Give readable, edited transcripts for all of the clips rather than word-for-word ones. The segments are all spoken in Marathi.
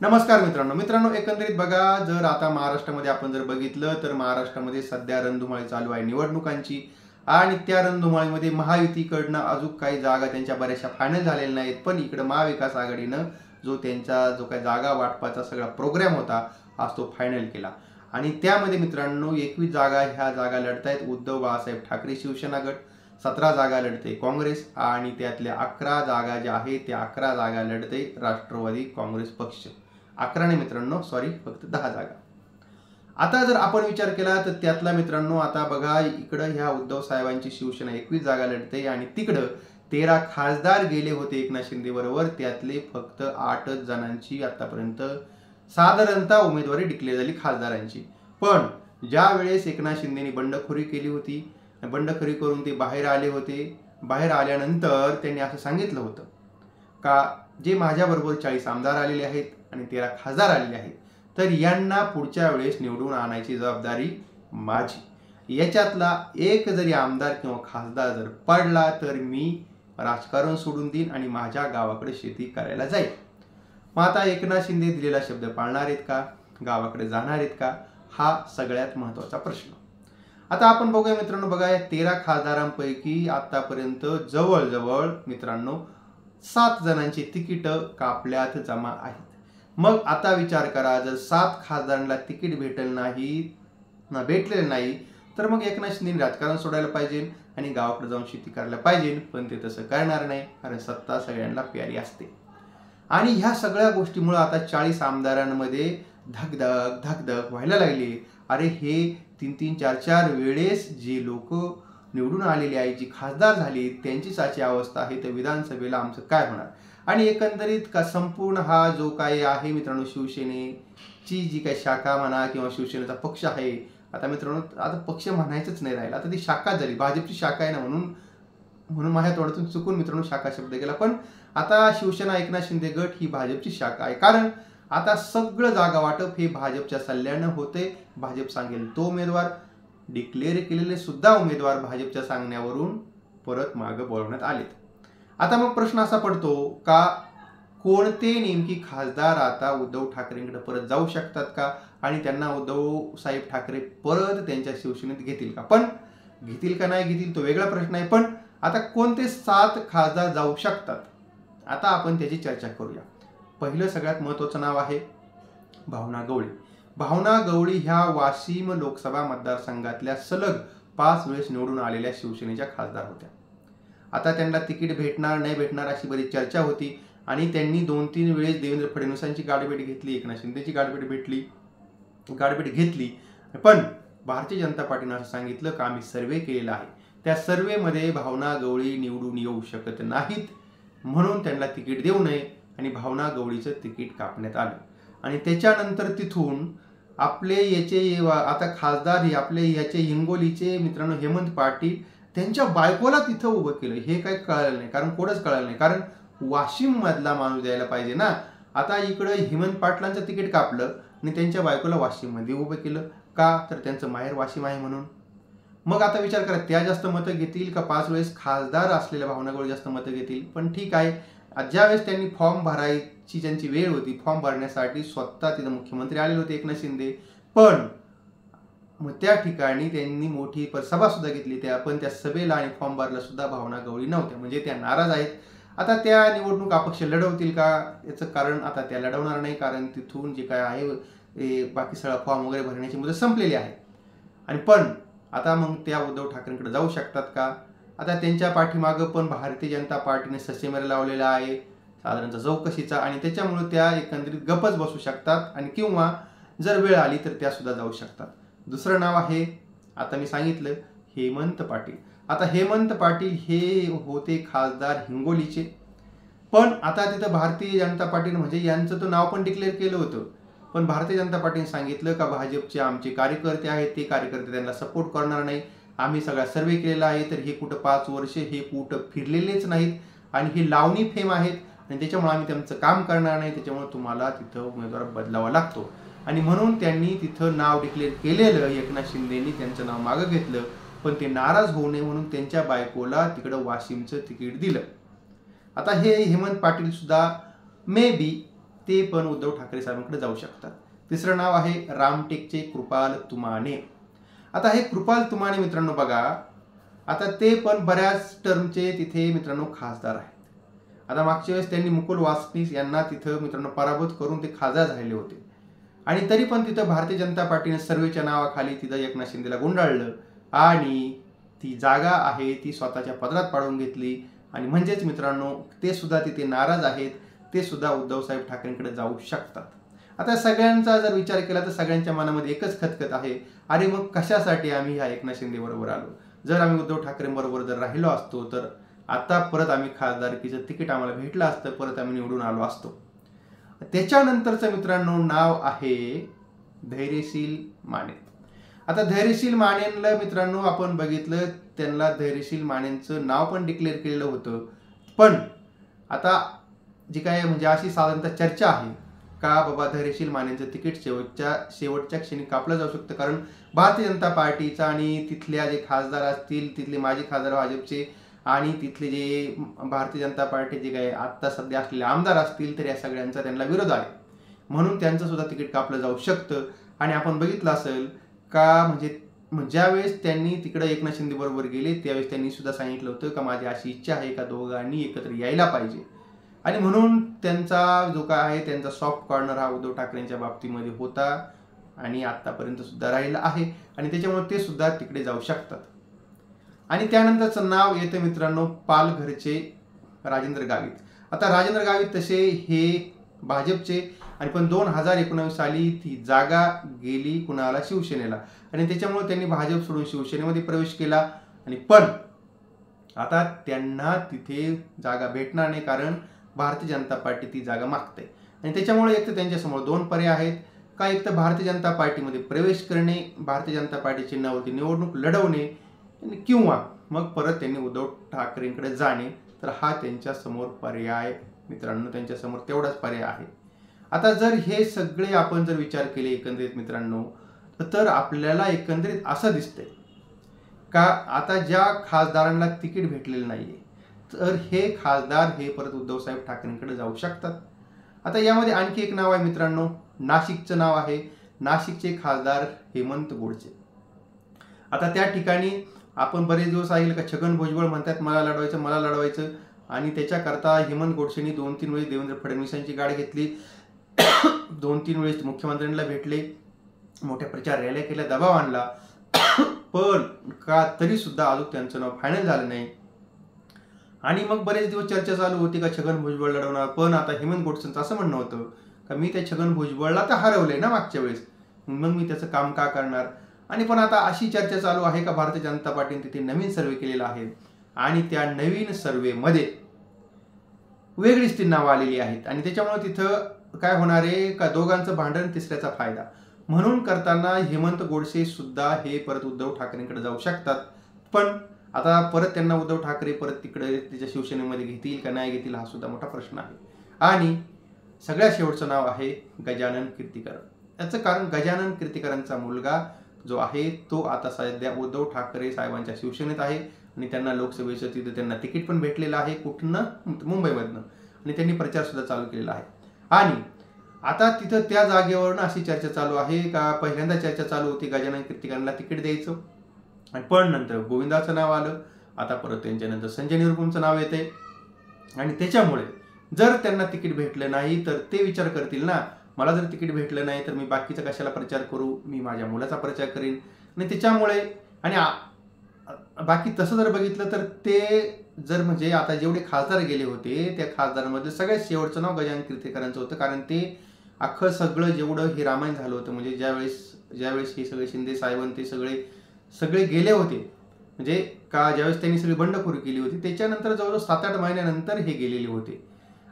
नमस्कार मित्रांनो एकंदरीत बघा, जर आता महाराष्ट्रामध्ये आपण जर बघितलं तर महाराष्ट्रामध्ये सध्या रणधुमाळी चालू आहे निवडणुकांची. आणि त्या रणधुमाळीमध्ये महायुतीकडनं अजून काही जागा त्यांच्या बऱ्याचशा फायनल झालेल्या नाहीत, पण इकडं महाविकास आघाडीनं जो काही जागा वाटपाचा सगळा प्रोग्राम होता आज तो फायनल केला. आणि त्यामध्ये मित्रांनो 21 जागा ह्या जागा लढतायत उद्धव बाळासाहेब ठाकरे शिवसेना गट, 17 जागा लढते काँग्रेस आणि त्यातल्या 11 जागा ज्या आहेत त्या 11 जागा लढते राष्ट्रवादी काँग्रेस पक्ष. 11 नाही मित्रांनो, सॉरी, फक्त 10 जागा. आता जर आपण विचार केला तर त्यातला मित्रांनो आता बघा, इकडं ह्या उद्धव साहेबांची शिवसेना 21 जागा लढते आणि तिकडं 13 खासदार गेले होते एकनाथ शिंदे बरोबर. त्यातले फक्त 8 जणांची आतापर्यंत साधारणतः उमेदवारी डिक्लेअर झाली खासदारांची. पण ज्या वेळेस एकनाथ शिंदेनी बंडखोरी केली होती, बंडखोरी करून ते बाहेर आले होते, बाहेर आल्यानंतर त्यांनी असं सांगितलं होतं का जे माझ्याबरोबर 40 आमदार आलेले आहेत आणि 13 खासदार आलेले आहेत, तर यांना पुढच्या वेळेस निवडून आणायची जबाबदारी माझी. याच्यातला एक जरी आमदार किंवा खासदार जर पडला तर मी राजकारण सोडून देईन आणि माझ्या गावाकडे शेती करायला जाईल. मग आता एकनाथ शिंदे दिलेला शब्द पाळणार आहेत का, गावाकडे जाणार आहेत का, हा सगळ्यात महत्त्वाचा प्रश्न. आता आपण बघूया मित्रांनो, बघा या 13 खासदारांपैकी आतापर्यंत जवळजवळ मित्रांनो 7 जणांची तिकीटं कापल्यात जमा आहेत. मग आता विचार करा, जर 7 खासदारांना तिकीट भेटलेलं नाही तर मग एकनाथ शिंदे राजकारण सोडायला पाहिजे आणि गावाकडे जाऊन शेती करायला पाहिजे. पण ते तसं करणार नाही, कारण सत्ता सगळ्यांना प्यारी असते. आणि ह्या सगळ्या गोष्टीमुळे आता 40 आमदारांमध्ये धगधग व्हायला लागली. अरे हे 3-3, 4-4 वेळेस जे लोक निवडून आलेले आहेत, जी खासदार झाली, त्यांचीच अशी अवस्था आहे, तर विधानसभेला आमचं काय होणार. आणि एकंदरीत का संपूर्ण हा जो काही आहे मित्रांनो, शिवसेनेची जी काही शाखा म्हणा किंवा शिवसेनेचा पक्ष आहे, आता मित्रांनो आता पक्ष म्हणायचंच नाही राहिला, आता ती शाखा झाली, भाजपची शाखा आहे ना, म्हणून माझ्या तोंडातून चुकून मित्रांनो शाखा शब्द गेला. पण आता शिवसेना एकनाथ शिंदे गट ही भाजपची शाखा आहे, कारण आता सगळं जागा वाटप हे भाजपच्या सल्ल्यानं होते. भाजप सांगेल तो उमेदवार, डिक्लेअर केलेले सुद्धा उमेदवार भाजपच्या सांगण्यावरून परत मागं बोलवण्यात आलेत. आता मग प्रश्न असा पडतो का कोणते नेमकी खासदार आता उद्धव ठाकरेंकडे परत जाऊ शकतात का, आणि त्यांना उद्धव साहेब ठाकरे परत त्यांच्या शिवसेनेत घेतील का. पण घेतील का नाही घेतील तो वेगळा प्रश्न आहे. पण आता कोणते 7 खासदार जाऊ शकतात, आता आपण त्याची चर्चा करूया. पहिलं सगळ्यात महत्त्वाचं नाव आहे भावना गवळी. भावना गवळी ह्या वाशिम लोकसभा मतदारसंघातल्या सलग 5 वेळेस निवडून आलेल्या शिवसेनेच्या खासदार होत्या. आता त्यांना तिकीट भेटणार नाही भेटणार अशी बरीच चर्चा होती आणि त्यांनी 2-3 वेळेस देवेंद्र फडणवीसांची गाठभेट घेतली, एकनाथ शिंदेची गाठभेट घेतली. पण भारतीय जनता पार्टीनं असं सांगितलं की आम्ही सर्वे केलेला आहे, त्या सर्वेमध्ये भावना गवळी निवडून येऊ शकत नाहीत, म्हणून त्यांना तिकीट देऊ नये आणि भावना गवळीचं तिकीट कापण्यात आलं. आणि त्याच्यानंतर तिथून आपले याचे आता खासदार हे आपले याचे हिंगोलीचे मित्रांनो हेमंत पाटील त्यांच्या बायकोला तिथं उभं केलं. हे काही कळलं नाही, कारण कोणच कळलं नाही, कारण वाशिम मधला माणूस द्यायला पाहिजे ना. आता इकडं हेमंत पाटलांचं तिकीट कापलं आणि त्यांच्या बायकोला वाशिम मध्ये उभं केलं का, तर त्यांचं माहेर वाशिम आहे म्हणून. मग आता विचार करा, त्या जास्त मतं घेतील का 5 वेळेस खासदार असलेल्या भावना गवळी जास्त मतं घेतील. पण ठीक आहे, ज्यावेळेस त्यांनी फॉर्म भरायची ज्यांची वेळ होती, फॉर्म भरण्यासाठी स्वतः तिथं मुख्यमंत्री आलेले होते एकनाथ शिंदे, पण मग त्या ठिकाणी त्यांनी मोठी सभा सुद्धा घेतली. पण त्या सभेला आणि फॉर्म भरला सुद्धा भावना गवळी नव्हत्या, म्हणजे त्या नाराज आहेत. आता त्या निवडणूक अपक्ष लढवतील का, याचं कारण आता त्या लढवणार नाही, कारण तिथून जे काय आहे बाकी सगळं फॉर्म वगैरे भरण्याची मुदत संपलेली आहे. आणि पण आता मग त्या उद्धव ठाकरेंकडे जाऊ शकतात का. आता त्यांच्या पाठीमागं पण भारतीय जनता पार्टीने ससेमेर लावलेला आहे साधारणतः चौकशीचा, आणि त्याच्यामुळे त्या एकंदरीत गपच बसू शकतात आणि किंवा जर वेळ आली तर त्या सुद्धा जाऊ शकतात. दुसरं नाव आहे, आता मी सांगितलं हेमंत पाटील. आता हेमंत पाटील हे होते खासदार हिंगोलीचे, पण आता तिथं भारतीय जनता पार्टीने म्हणजे यांचं तर नाव पण डिक्लेअर केलं होतं, पण भारतीय जनता पार्टीने सांगितलं का भाजपचे आमचे कार्यकर्ते आहेत, ते कार्यकर्ते त्यांना सपोर्ट करणार नाही, आम्ही सगळा सर्वे केलेला आहे, तर हे कुठं 5 वर्ष हे कुठं फिरलेलेच नाहीत आणि हे लावणी फेम आहेत आणि त्याच्यामुळे आम्ही त्यांचं काम करणार नाही, त्याच्यामुळे तुम्हाला तिथं उमेदवार बदलावा लागतो. आणि म्हणून त्यांनी तिथं नाव डिक्लेअर केलेलं, एकनाथ शिंदेनी त्यांचं नाव मागं घेतलं, पण ते नाराज होऊ नये म्हणून त्यांच्या बायकोला तिकडं वाशिमचं तिकीट दिलं. आता हे हेमंत पाटील सुद्धा मे बी ते पण उद्धव ठाकरे साहेबांकडे जाऊ शकतात. तिसरं नाव आहे रामटेकचे कृपाल तुमाने. आता हे कृपाल तुमाने मित्रांनो बघा, आता ते पण बऱ्याच टर्मचे तिथे मित्रांनो खासदार आहेत. आता मागच्या वेळेस त्यांनी मुकुल वासनिक यांना तिथं मित्रांनो पराभूत करून ते खासदार झाले होते आणि तरी पण तिथं भारतीय जनता पार्टीने सर्वेच्या नावाखाली तिथं एकनाथ शिंदेला गुंडाळलं आणि ती जागा आहे ती स्वतःच्या पदरात पाडून घेतली. आणि म्हणजेच मित्रांनो ते सुद्धा तिथे नाराज आहेत, ते सुद्धा उद्धवसाहेब ठाकरेंकडे जाऊ शकतात. आता सगळ्यांचा जर विचार केला तर सगळ्यांच्या मनामध्ये एकच खतखत आहे, अरे मग कशासाठी आम्ही ह्या एकनाथ शिंदे बरोबर आलो? जर आम्ही उद्धव ठाकरेंबरोबर जर राहिलो असतो तर आता परत आम्ही खासदारकीचं तिकीट आम्हाला भेटलं असतं, परत आम्ही निवडून आलो असतो. त्याच्यानंतरचं मित्रांनो नाव आहे धैर्यशील माने. आता धैर्यशील मानेंना मित्रांनो आपण बघितलं, त्यांना धैर्यशील मानेंचं नाव पण डिक्लेअर केलेलं होतं. पण आता जी काय म्हणजे अशी साधारणतः चर्चा आहे का बाबा धैर्यशील मानेंचं तिकीट शेवटच्या क्षणी कापलं जाऊ शकतं, कारण भारतीय जनता पार्टीचा आणि तिथल्या जे खासदार असतील, तिथले माजी खासदार भाजपचे आणि तिथले जे भारतीय जनता पार्टी जे काही आत्ता सध्या असलेले आमदार असतील तर या सगळ्यांचा त्यांना विरोध आहे, म्हणून त्यांचं सुद्धा तिकीट कापलं जाऊ शकतं. आणि आपण बघितलं असेल का म्हणजे ज्यावेळेस त्यांनी तिकडे एकनाथ शिंदे बरोबर गेले त्यावेळेस त्यांनी सुद्धा सांगितलं होतं का माझी अशी इच्छा आहे का दोघांनी एकत्र यायला पाहिजे, आणि म्हणून त्यांचा जो काय आहे त्यांचा सॉफ्ट कॉर्नर हा उद्धव ठाकरेंच्या बाबतीमध्ये होता आणि आतापर्यंत सुद्धा राहिला आहे आणि त्याच्यामुळे ते सुद्धा तिकडे जाऊ शकतात. आणि त्यानंतरचं नाव येतं मित्रांनो पालघरचे राजेंद्र गावित. आता राजेंद्र गावित तसे हे भाजपचे आणि पण 2019 साली ती जागा गेली कुणाला, शिवसेनेला, आणि त्याच्यामुळे त्यांनी भाजप सोडून शिवसेनेमध्ये प्रवेश केला. आणि पण आता त्यांना तिथे जागा भेटणार नाही कारण भारतीय जनता पार्टी ती जागा मागते. आणि त्याच्यामुळे एक तर त्यांच्यासमोर दोन पर्याय आहेत का, एक तर भारतीय जनता पार्टीमध्ये प्रवेश करणे, भारतीय जनता पार्टी चिन्हावरती निवडणूक लढवणे, किंवा मग परत त्यांनी उद्धव ठाकरेंकडे जाणे. तर हा त्यांच्या समोर पर्याय मित्रांनो, त्यांच्या समोर तेवढाच पर्याय आहे. आता जर हे सगळे आपण जर विचार केले एकंदरीत मित्रांनो, तर आपल्याला एकंदरीत असं दिसतंय का आता ज्या खासदारांना तिकीट भेटलेलं नाहीये तर हे खासदार हे परत उद्धवसाहेब ठाकरेंकडे जाऊ शकतात. आता यामध्ये आणखी एक नाव आहे मित्रांनो, नाशिकचं नाव आहे. नाशिकचे खासदार हेमंत गोडसे. आता त्या ठिकाणी आपण बरेच दिवस ऐकलं का छगन भुजबळ म्हणतात मला लढवायचं आणि त्याच्याकरता हेमंत गोडसेंनी 2-3 वेळेस देवेंद्र फडणवीसांची गाडी घेतली, 2-3 वेळेस मुख्यमंत्र्यांना भेटले, मोठ्या प्रचार रॅल्या केल्या, दबाव आणला, पण का तरी सुद्धा अजून त्यांचं नाव फायनल झालं नाही. आणि मग बरेच दिवस चर्चा चालू होती का छगन भुजबळ लढवणार, पण आता हेमंत गोडसेंचं असं म्हणणं होतं का मी त्या छगन भुजबळला तर हरवलंय ना मागच्या वेळेस, मग मी त्याचं काम का करणार. आणि पण आता अशी चर्चा चालू आहे का भारतीय जनता पार्टीने तिथे नवीन सर्वे केलेला आहे आणि त्या नवीन सर्वेमध्ये वेगळीच ती नावं आलेली आहेत आणि त्याच्यामुळे तिथं काय होणार आहे का दोघांचं भांडण तिसऱ्याचा फायदा म्हणून करताना हेमंत गोडसे सुद्धा हे परत उद्धव ठाकरेंकडे जाऊ शकतात. पण आता परत त्यांना उद्धव ठाकरे परत तिकडे त्याच्या शिवसेनेमध्ये घेतील का नाही घेतील हा सुद्धा मोठा प्रश्न आहे. आणि सगळ्यात शेवटचं नाव आहे गजानन कीर्तीकर. याचं कारण गजानन कीर्तीकरांचा मुलगा जो आहे तो आता सध्या उद्धव ठाकरे साहेबांच्या शिवसेनेत आहे आणि त्यांना लोकसभेचं तिथे त्यांना तिकीट पण भेटलेलं आहे, कुठनं, मुंबईमधनं, आणि त्यांनी प्रचार सुद्धा चालू केलेला आहे. आणि आता तिथं त्या जागेवरून अशी चर्चा चालू आहे का पहिल्यांदा चर्चा चालू होती गजानन कीर्तीकरांना तिकीट द्यायचं आणि पण नंतर गोविंदाचं नाव आलं, आता परत त्यांच्यानंतर संजय निरुपमचं नाव येते आणि त्याच्यामुळे जर त्यांना तिकीट भेटलं नाही तर ते विचार करतील ना मला जर तिकीट भेटलं नाही तर मी बाकीचा कशाला प्रचार करू, मी माझ्या मुलाचा प्रचार करीन. आणि त्याच्यामुळे आणि बाकी तसं जर बघितलं तर ते जर म्हणजे आता जेवढे खासदार गेले होते त्या खासदारांमधलं सगळ्यात शेवटचं नाव गजानन कीर्तीकरांचं होतं, कारण ते अख्खं सगळं जेवढं हे रामायण झालं होतं म्हणजे ज्यावेळेस हे सगळे शिंदे साहेब ते सगळे गेले होते म्हणजे का ज्यावेळेस त्यांनी सगळी बंडखोरी केली होती त्याच्यानंतर जवळजवळ 7-8 महिन्यानंतर हे गेलेले होते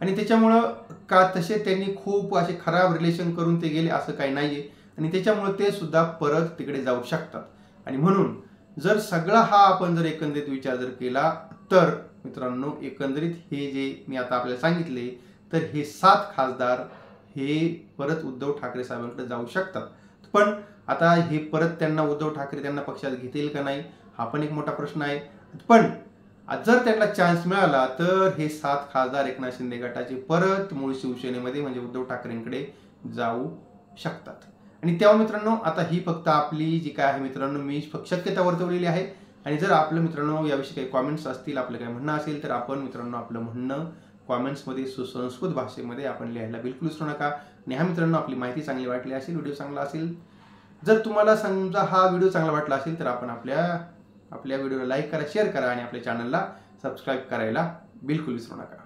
आणि त्याच्यामुळं का तसे त्यांनी खूप असे खराब रिलेशन करून ते गेले असं काही नाहीये आणि त्याच्यामुळे ते सुद्धा परत तिकडे जाऊ शकतात. आणि म्हणून जर सगळा हा आपण जर एकंदरीत विचार जर केला तर मित्रांनो एकंदरीत हे जे मी आता आपल्याला सांगितले तर हे 7 खासदार हे परत उद्धव ठाकरे साहेबांकडे जाऊ शकतात. पण आता हे परत त्यांना उद्धव ठाकरे त्यांना पक्षात घेतील का नाही हा पण एक मोठा प्रश्न आहे. पण जर त्यांना चान्स मिळाला तर हे 7 खासदार एकनाथ शिंदे गटाचे परत मूळ शिवसेनेमध्ये म्हणजे उद्धव ठाकरेंकडे जाऊ शकतात. आणि तेव्हा मित्रांनो, आता ही फक्त आपली जी काय आहे मित्रांनो, मी फक्त शक्यता वर्तवलेली आहे. आणि जर आपलं मित्रांनो याविषयी काही कॉमेंट्स असतील, आपलं काही म्हणणं असेल, तर आपण मित्रांनो आपलं म्हणणं कॉमेंट्समध्ये सुसंस्कृत भाषेमध्ये आपण लिहायला बिलकुल विसरू नका. आणि हा मित्रांनो, आपली माहिती चांगली वाटली असेल, व्हिडिओ चांगला असेल, जर तुम्हाला समजा हा व्हिडिओ चांगला वाटला असेल, तर आपण आपल्या व्हिडिओला लाईक करा, शेअर करा आणि आपल्या चॅनलला सबस्क्राईब करायला बिलकुल विसरू नका.